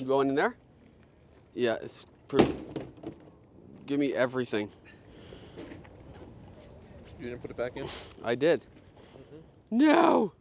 You going in there? Yeah, give me everything. You didn't put it back in? I did. No!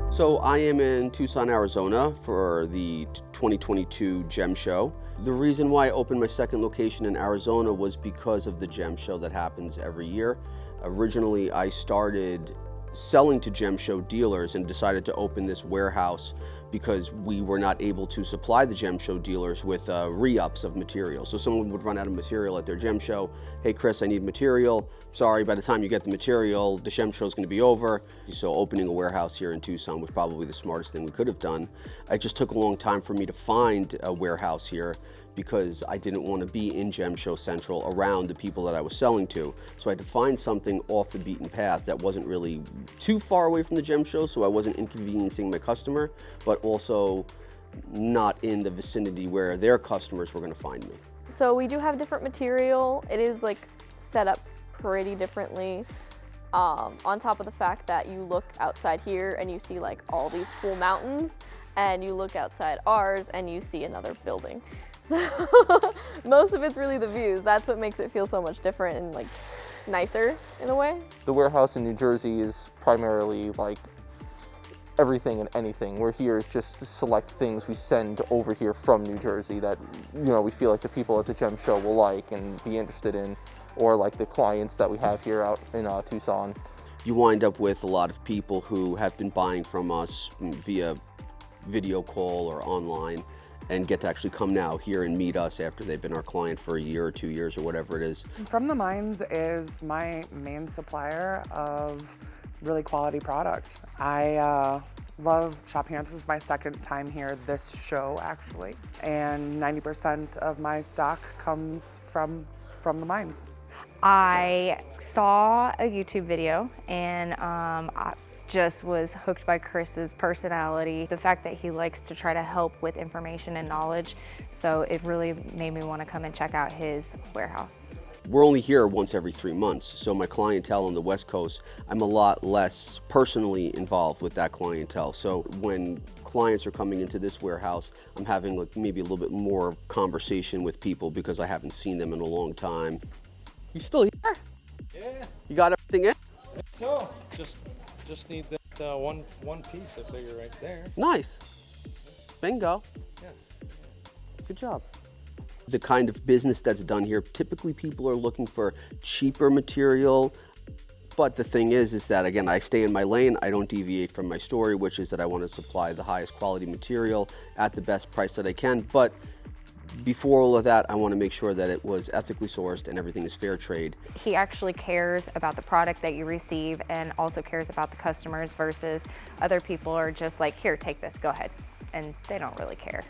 So I am in Tucson, Arizona for the 2022 GEM Show. The reason why I opened my second location in Arizona was because of the GEM Show that happens every year. Originally, I started selling to GEM Show dealers and decided to open this warehouse because we were not able to supply the GEM Show dealers with re-ups of material. So someone would run out of material at their GEM Show. Hey Chris, I need material. Sorry, by the time you get the material, the GEM Show is going to be over. So opening a warehouse here in Tucson was probably the smartest thing we could have done. It just took a long time for me to find a warehouse here because I didn't want to be in GEM Show Central around the people that I was selling to. So I had to find something off the beaten path that wasn't really too far away from the GEM Show, so I wasn't inconveniencing my customer, but also not in the vicinity where their customers were going to find me. So we do have different material. It is like set up pretty differently. On top of the fact that you look outside here and you see like all these cool mountains, and you look outside ours and you see another building. So most of it's really the views. That's what makes it feel so much different and like nicer in a way. The warehouse in New Jersey is primarily like everything and anything. We're here just to select things we send over here from New Jersey that, you know, we feel like the people at the GEM Show will like and be interested in, or like the clients that we have here out in Tucson. You wind up with a lot of people who have been buying from us via video call or online and get to actually come now here and meet us after they've been our client for a year or 2 years or whatever it is. From the Mines is my main supplier of really quality product. I love shopping here. This is my second time here this show actually, and 90% of my stock comes from the Mines. I saw a YouTube video and I just was hooked by Chris's personality, the fact that he likes to try to help with information and knowledge, so it really made me want to come and check out his warehouse. We're only here once every 3 months, so my clientele on the West Coast, I'm a lot less personally involved with that clientele. So when clients are coming into this warehouse, I'm having like maybe a little bit more conversation with people because I haven't seen them in a long time. You still here? Yeah. You got everything in? I think so. Just need that one piece I figure right there. Nice. Bingo. Yeah. Good job. The kind of business that's done here, typically people are looking for cheaper material. But the thing is that, again, I stay in my lane. I don't deviate from my story, which is that I want to supply the highest quality material at the best price that I can. But before all of that, I want to make sure that it was ethically sourced and everything is fair trade. He actually cares about the product that you receive and also cares about the customers versus other people are just like, here, take this, go ahead. And they don't really care.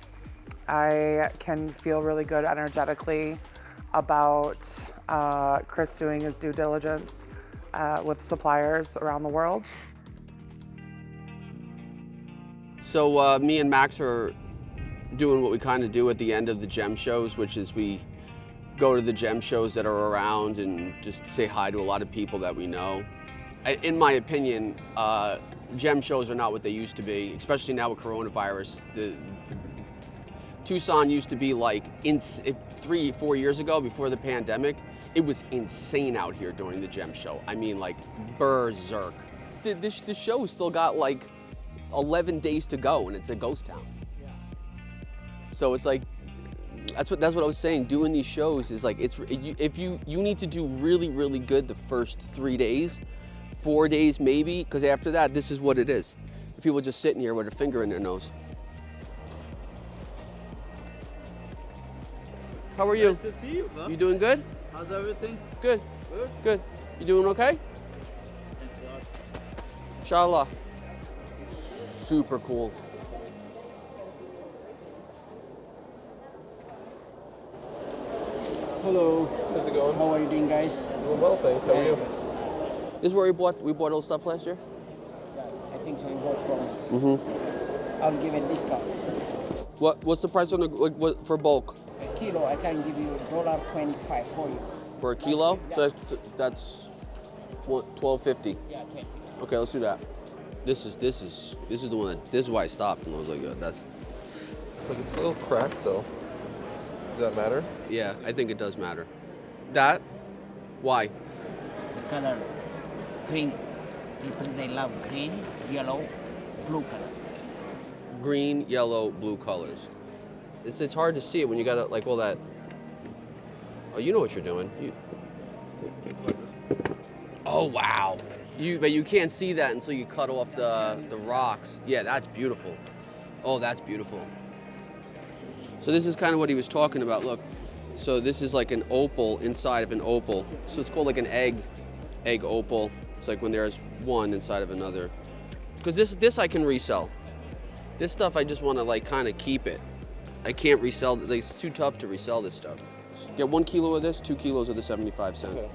I can feel really good energetically about Chris doing his due diligence with suppliers around the world. So me and Max are doing what we kind of do at the end of the GEM shows, which is we go to the GEM shows that are around and just say hi to a lot of people that we know. In my opinion, GEM shows are not what they used to be, especially now with coronavirus. Tucson used to be like 3-4 years ago, before the pandemic, it was insane out here during the GEM show. I mean, like berserk. The show's still got like 11 days to go and it's a ghost town. So it's like, that's what I was saying. Doing these shows is like, if you need to do really, really good the first 3 days, 4 days maybe, because after that, this is what it is. People just sitting here with a finger in their nose. How are you? Nice to see you, huh? You doing good? How's everything? Good. Good? Good. You doing okay? Thank God. Inshallah. Super cool. Hello. How's it going? How are you doing, guys? Doing well, thanks. How are you? This is where we bought all the stuff last year? Yeah, I things are involved from. Mm-hmm. I'll give a discount. What's the price on the what for bulk? A kilo, I can give you $1.25 for you. For a kilo? Yeah. So that's $12.50. Yeah, 20. Okay, let's do that. This is the one this is why I stopped and I was like, that's Like it's a little cracked though. Does that matter? yeah, I think it does matter. That? Why? The color green. People they love green, yellow, blue color. Green, yellow, blue colors. It's hard to see it when you got like all that. Oh, you know what you're doing. Oh wow. But you can't see that until you cut off the rocks. Yeah, that's beautiful. Oh, that's beautiful. So this is kind of what he was talking about. Look, so this is like an opal inside of an opal. So it's called like an egg opal. It's like when there's one inside of another. Because this I can resell. This stuff I just want to like kind of keep it. I can't resell. Like, it's too tough to resell this stuff. Get 1 kilo of this, 2 kilos of the 75 cent. Okay.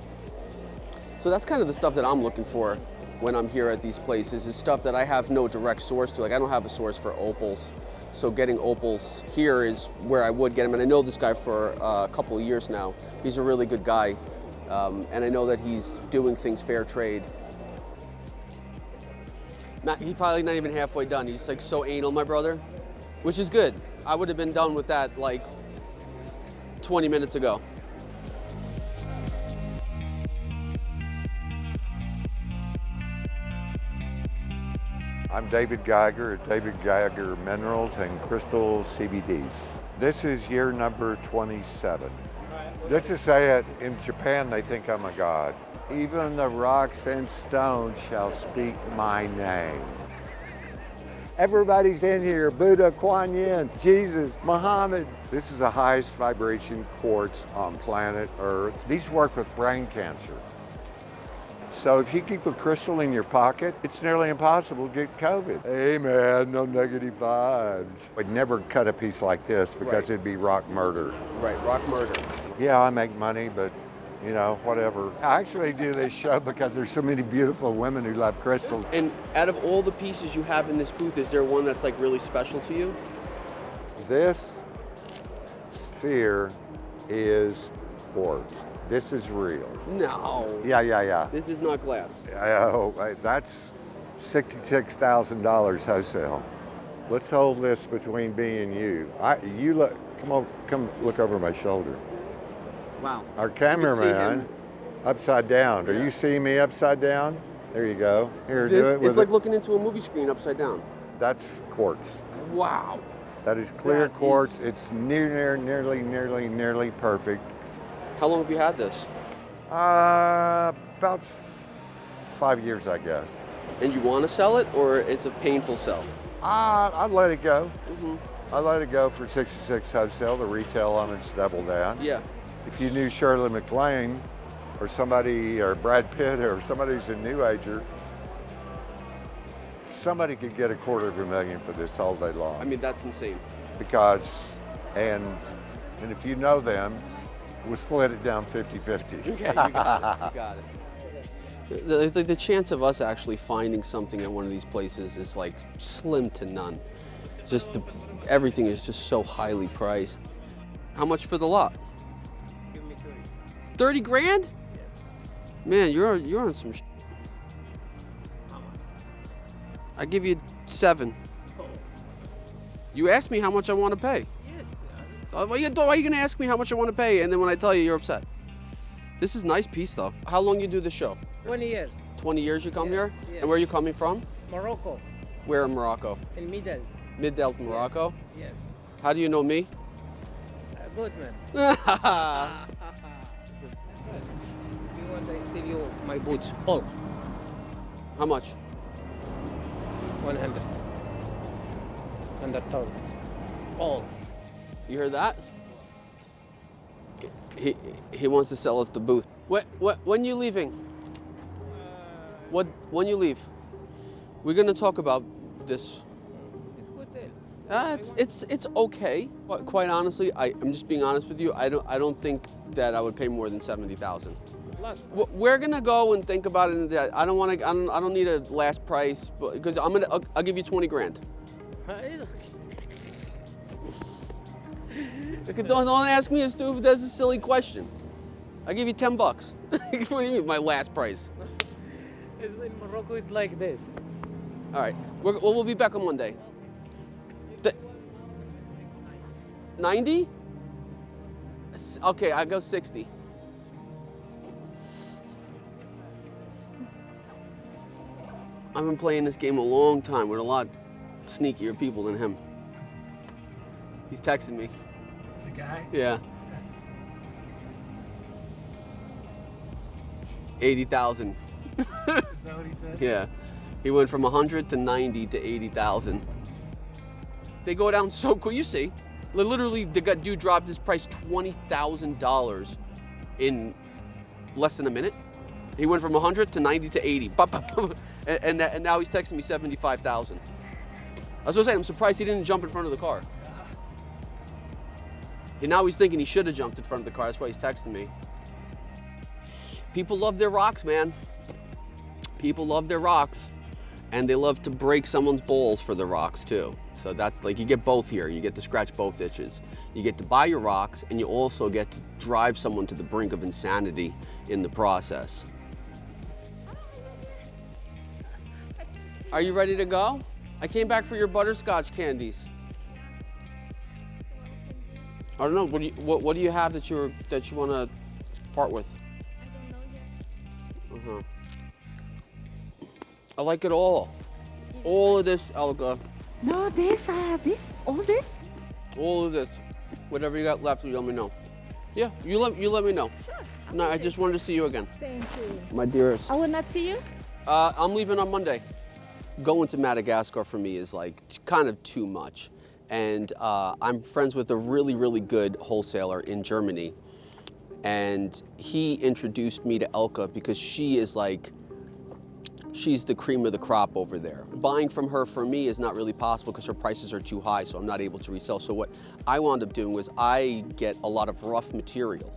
So that's kind of the stuff that I'm looking for when I'm here at these places, is stuff that I have no direct source to. Like I don't have a source for opals. So getting opals here is where I would get them. And I know this guy for a couple of years now. He's a really good guy. And I know that he's doing things fair trade. He's probably not even halfway done. He's like so anal, my brother, which is good. I would have been done with that like 20 minutes ago. I'm David Geiger at David Geiger Minerals and Crystal CBDs. This is year number 27. Just to say it, in Japan they think I'm a god. Even the rocks and stones shall speak my name. Everybody's in here, Buddha, Kuan Yin, Jesus, Muhammad. This is the highest vibration quartz on planet Earth. These work with brain cancer. So if you keep a crystal in your pocket, it's nearly impossible to get COVID. Hey man, no negative vibes. I'd never cut a piece like this because Right. it'd be rock murder. Right, rock murder. Yeah, I make money, but you know, whatever. I actually do this show because there's so many beautiful women who love crystals. And out of all the pieces you have in this booth, is there one that's like really special to you? This sphere is quartz. This is real. No. Yeah. This is not glass. That's $66,000 wholesale. Let's hold this between me and you. You look. Come look over my shoulder. Wow. Our You can see cameraman, him. upside down. Are Yeah. you seeing me upside down? There you go. Here, do This, it it's with like it. looking into a movie screen upside down. That's quartz. Wow. That is clear That quartz. It's nearly perfect. How long have you had this? About 5 years, I guess. And you want to sell it, or it's a painful sell? I'd let it go. Mm-hmm. I let it go for 66 wholesale. The retail on it's double down. Yeah. If you knew Shirley MacLaine or somebody, or Brad Pitt or somebody who's a new ager, somebody could get $250,000 for this all day long. I mean, that's insane. Because, and if you know them, we'll split it down 50-50. Okay, you got it. You got it. It's like the chance of us actually finding something at one of these places is like slim to none. Just everything is just so highly priced. How much for the lot? Give me 30. 30 grand? Yes. Man, you're on some sh**. I give you 7. Oh. You asked me how much I want to pay. Yes. So why are you gonna ask me how much I want to pay, and then when I tell you, you're upset? This is a nice piece though. How long you do the show? 20 years. 20 years you come Yes, here? yes. And where are you coming from? Morocco. Where in Morocco? In middle. Mid-Delta, Morocco? Yes. How do you know me? Good man. How If you want, I sell you my boots. All. much? 100. 100,000. All. You heard that? He wants to sell us the booth. When you leaving? When you leave? We're gonna talk about this. It's good deal. It's okay. But quite honestly, I'm just being honest with you. I don't think that I would pay more than 70,000. last. We're gonna go and think about it. I don't want to. I don't need a last price because I'll give you 20 grand. Don't ask me a stupid. That's a silly question. I'll give you 10 bucks. What do you mean my last price? In Morocco, it's like this. All right. We'll be back on Monday. 90? Okay, I go 60. I've been playing this game a long time with a lot sneakier people than him. He's texting me. The guy? Yeah. 80,000. Is that what he said? Yeah. He went from 100 to 90 to 80,000. They go down so quick. You see, literally, the dude dropped his price $20,000 in less than a minute. He went from 100 to 90 to 80. And now he's texting me 75,000. I was gonna say, I'm surprised he didn't jump in front of the car. And now he's thinking he should have jumped in front of the car. That's why he's texting me. People love their rocks, man. People love their rocks. And they love to break someone's balls for the rocks too. So that's like, you get both here. You get to scratch both itches. You get to buy your rocks, and you also get to drive someone to the brink of insanity in the process. Are you ready to go? I came back for your butterscotch candies. I don't know. What do you have that you want to part with? I don't know yet. I like it all. All of this, Elga. No, this, all this. All of this. Whatever you got left, you let me know. Yeah, you let me know. Sure. No, I just wanted to see you again. Thank you. My dearest. I will not see you. I'm leaving on Monday. Going to Madagascar for me is like kind of too much. And I'm friends with a really, really good wholesaler in Germany. And he introduced me to Elka because she's the cream of the crop over there. Buying from her for me is not really possible because her prices are too high, so I'm not able to resell. So what I wound up doing was I get a lot of rough material,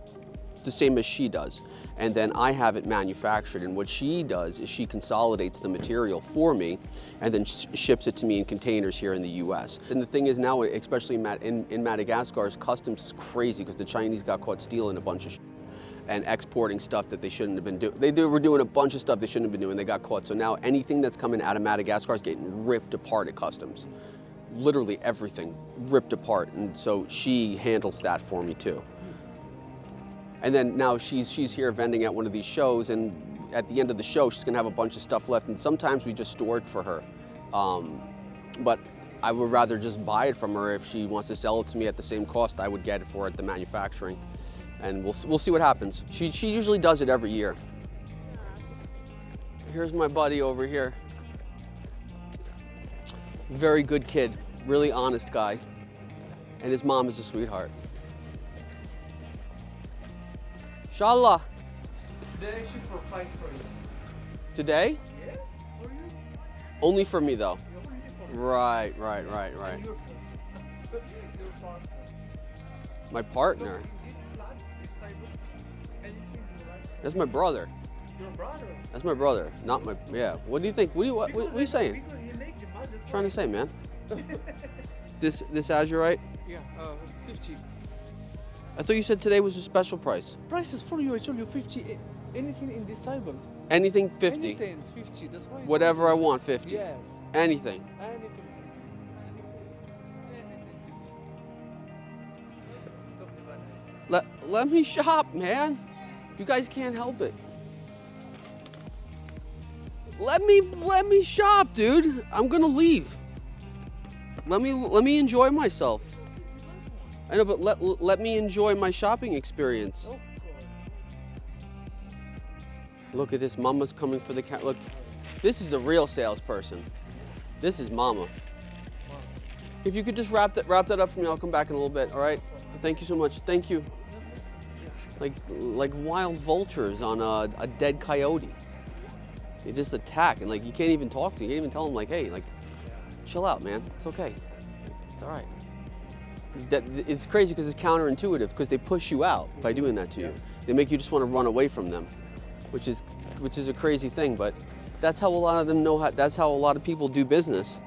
the same as she does. And then I have it manufactured. And what she does is she consolidates the material for me and then ships it to me in containers here in the US. And the thing is now, especially in Madagascar, customs is crazy because the Chinese got caught stealing a bunch of and exporting stuff that they shouldn't have been doing. They were doing a bunch of stuff they shouldn't have been doing. They got caught. So now anything that's coming out of Madagascar is getting ripped apart at customs. Literally everything ripped apart. And so she handles that for me too. And then now she's here vending at one of these shows, and at the end of the show, she's gonna have a bunch of stuff left. And sometimes we just store it for her. But I would rather just buy it from her. If she wants to sell it to me at the same cost I would get it for at the manufacturing. And we'll see what happens. She usually does it every year. Here's my buddy over here. Very good kid, really honest guy. And his mom is a sweetheart. Inshallah. Today actually for price for you. Today? Yes, for you. Only for me though. Only for you. Right. And your partner. My partner? This flat, this table, anything you like. That's my brother. Your brother. That's my brother, not my, yeah. What do you think? What are you saying? Because he make the budget. Trying to say, man. This azurite? Yeah, 50. I thought you said today was a special price. Price is for you. I told you 50. Anything in this table. Anything 50. Anything 50. That's why. Whatever I want, 50. Yes. Anything. Anything. Let me shop, man. You guys can't help it. Let me shop, dude. I'm gonna leave. Let me enjoy myself. I know, but let me enjoy my shopping experience. Look at this, Mama's coming for the cat. Look, this is the real salesperson. This is Mama. If you could just wrap that up for me, I'll come back in a little bit. All right? Thank you so much. Thank you. Like wild vultures on a dead coyote. They just attack, and like you can't even talk to them. You can't even tell them like, hey, like, chill out, man. It's okay. It's all right. It's crazy because it's counterintuitive because they push you out by doing that to you. They make you just want to run away from them. which is a crazy thing, but that's how a lot of them know how, that's how a lot of people do business.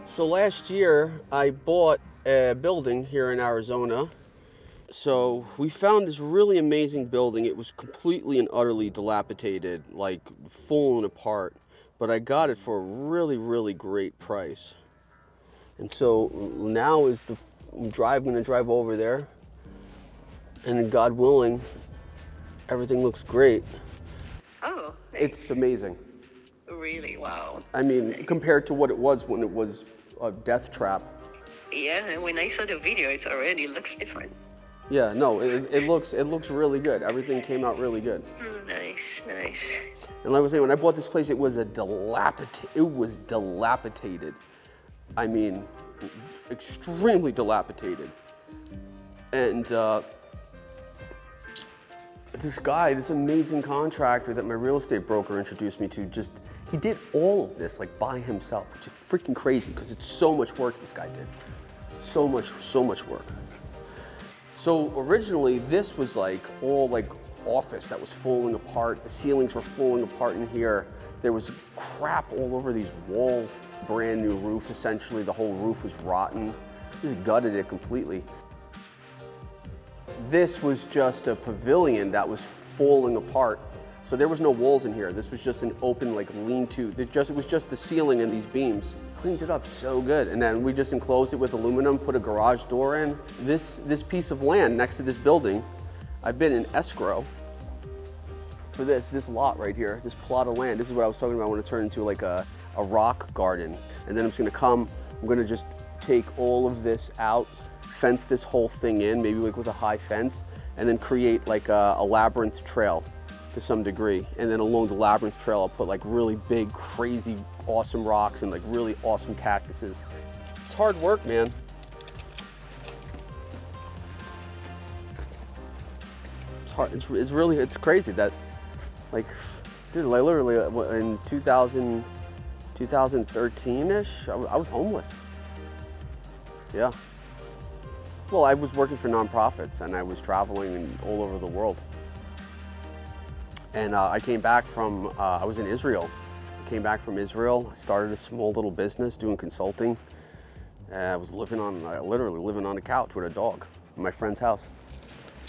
So last year I bought a building here in Arizona. So we found this really amazing building. It was completely and utterly dilapidated, like falling apart, but I got it for a really, really great price. And so now is I'm gonna drive over there, and then God willing, everything looks great. Oh, It's amazing. really? Wow. I mean, compared to what it was when it was a death trap. Yeah, and when I saw the video, it already looks different. Yeah, no, it looks really good. Everything came out really good. Nice, nice. And like I was saying, when I bought this place, it was dilapidated. I mean, extremely dilapidated. And this amazing contractor that my real estate broker introduced me to, he did all of this like by himself, which is freaking crazy because it's so much work this guy did. So much work. So originally this was like all like office that was falling apart. The ceilings were falling apart in here. There was crap all over these walls. Brand new roof, essentially. The whole roof was rotten. Just gutted it completely. This was just a pavilion that was falling apart. So there was no walls in here. This was just an open like lean-to. It was just the ceiling and these beams. Cleaned it up so good. And then we just enclosed it with aluminum, put a garage door in. This piece of land next to this building, I've been in escrow for this lot right here, this plot of land. This is what I was talking about. I want to turn into like a rock garden. And then I'm gonna just take all of this out, fence this whole thing in, maybe like with a high fence, and then create like a labyrinth trail to some degree. And then along the labyrinth trail, I'll put like really big, crazy, awesome rocks and like really awesome cactuses. It's hard work, man. It's hard, it's crazy that, like, dude, like literally in 2013-ish, I was homeless. Yeah. Well, I was working for nonprofits and I was traveling all over the world. And I came back from, I was in Israel. I came back from Israel. I started a small little business doing consulting. I was literally living on a couch with a dog in my friend's house.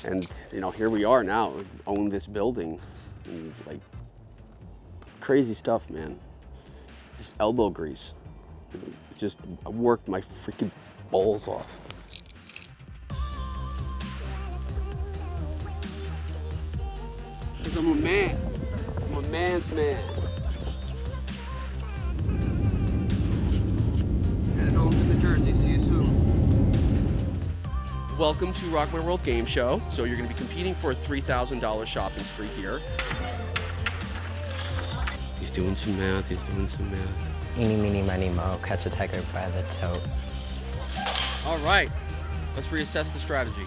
And here we are now, own this building. And like, crazy stuff, man. Just elbow grease. Just worked my freaking balls off. Because I'm a man. I'm a man's man. Headed home to New Jersey. See you soon. Welcome to Rock My World Game Show. So you're going to be competing for a $3,000 shopping spree here. He's doing some math. Eeny, meeny, miny, mo, catch a tiger by the toe. All right. Let's reassess the strategy.